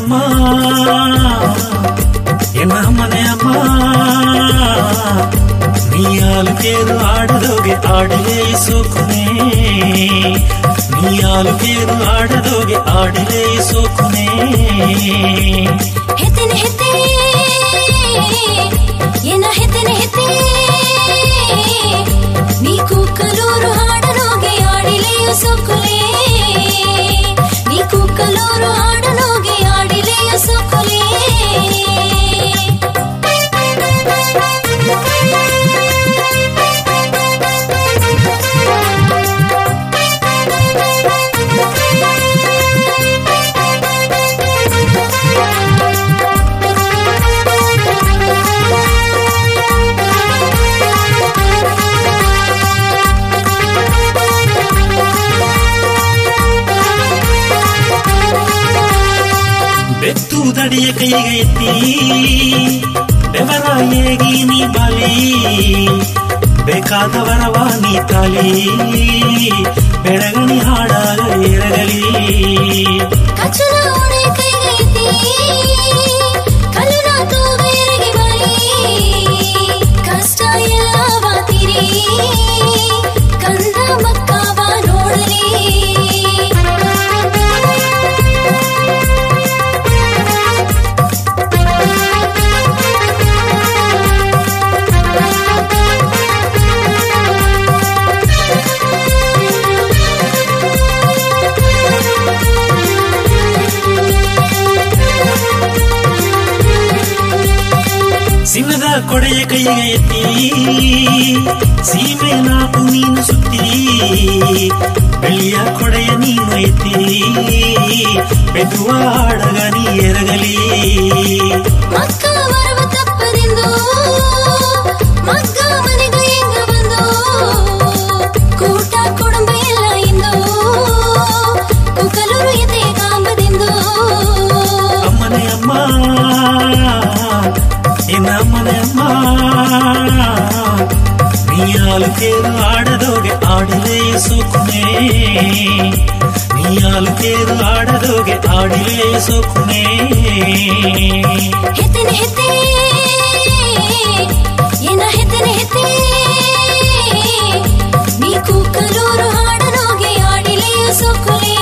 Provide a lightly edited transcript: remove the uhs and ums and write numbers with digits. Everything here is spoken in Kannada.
ಅಮ್ಮ ಎನ್ನ ಮನೆ ಅಮ್ಮ ನೀ ಆಲುಕೇರು ಆಡದೋಗೆ ಆಡಲೇ ಸೋಕುನೆ ನೀ ಆಲುಕೇರು ಆಡದೋಗೆ ಆಡಲೇ ಸೋಕುನೆ ಹೆತ್ತನೆ ಹೆತ್ತೆ ಏನ ಹೆತ್ತನೆ ಹೆತ್ತೆ ನೀ ಕೂಕಲೂರು ಹಾಡಲೋಗೆ ಆಡಿಲೆಯು ಸೋಕುಲೆ ನೀ ಕೂಕಲೂರು ಹಾಡಲೋಗೆ ಆಡಿಲೆಯು ಸೋಕುಲೆ ಬೆತ್ತು ದಡಿಯ ಕೈಗೆ ಎತ್ತಿ ಬೆವರ ಏಗಿ ನೀ ಬಲಿ ಬೇಕಾದವರವ ನೀ ತಾಲಿ ಬೆಳಗಣಿ ಹಾಡಾಗ ಎರಗಲಿ ಕಚ್ಚಲ ಓಣೆ ಕೈಗೆ ಎತ್ತಿ ಕಲ್ಲುನ ತೂಗೇರಿಗೆ ಬಲಿ ಕಷ್ಟ ಎಲ್ಲವ ತಿರಿ ಕಂದ ಮಕ್ಕವ ನೋಡಲಿ ಸಿಂಹದ ಕೊಡೆಯ ಕೈಗೆ ಎತ್ತಿ ಸೀಮೆ ನಾಕು ನೀನು ಸುತ್ತಿ ಬೆಳ್ಳಿಯ ಕೊಡೆಯ ನೀನು ಎತ್ತಿ ಬೆದುವ ಹಾಡಗ ನೀ ಎರಗಲಿ ಮಕ್ಕ ಬರುವ ತಪ್ಪದೆಂದು ಮಕ್ಕ ಮನೆಗ ಹೆಂಗ ಬಂದು ಕೂಟ ಕುಡುಂಬ ಎಲ್ಲ ಇಂದು ಕುಕಲೂರು ಎದೆ ಕಾಂಬದೆಂದು ಅಮ್ಮನೆ ಅಮ್ಮ ಎನ್ನ ಮನೆ ಅಮ್ಮ ನೀ ಆಲುಕೇರು ಆಡದೋಗೆ ಆಡಲೇ ಸೋಕುನೆ ನೀ ಆಲುಕೇರು ಆಡದೋಗೆ ಆಡಲೇ ಸೋಕುನೆ ಹೆತ್ತನೆ ಹೆತ್ತೆ ಏನ ಹೆತ್ತನೆ ಹೆತ್ತೆ ನೀ ಕೂಕಲೂರು ಹಾಡಲೋಗೆ ಆಡಿಲೆಯು ಸೋಕುಲೆ